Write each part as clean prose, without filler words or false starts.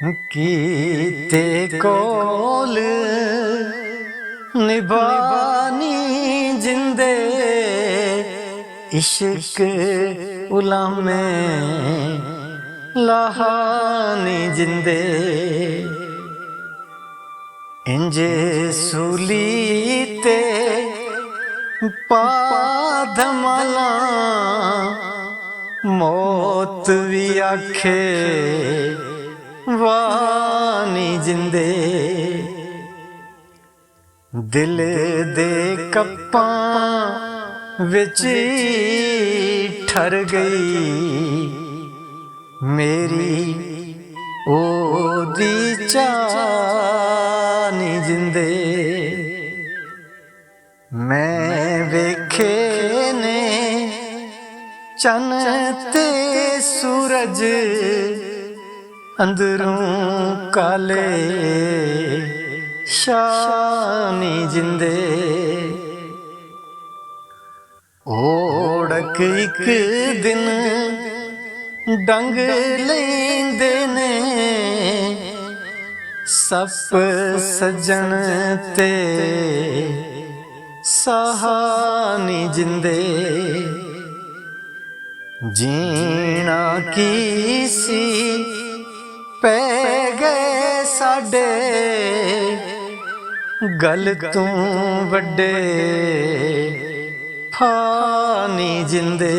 कीते कोल निभानी जिंदे इश्क उलामे लाहानी जिंदे इंजे सूली ते पाधमाला मौत भी आखे वानी जिंदे दिल दे कप्पां विच ठर गई मेरी ओदी चानी जिंदे मैं वेखे ने चन ते सूरज अंदरों काले शानी जिंदे ओड़क एक दिन डंग लेंदे ने सप सजन ते सहानी जिंदे जीना की सी पै गए साडे गल तू वड्डे फानी जिंदे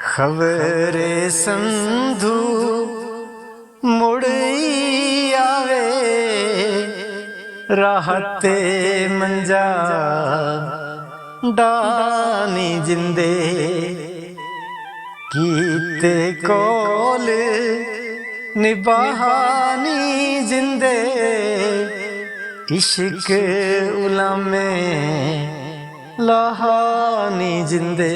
खबरे संधू मुड़ी आवे राहते मंजा डानी जिंदे कीते कोल निभानी जिंदे इश्क उलामे लाहानी जिंदे।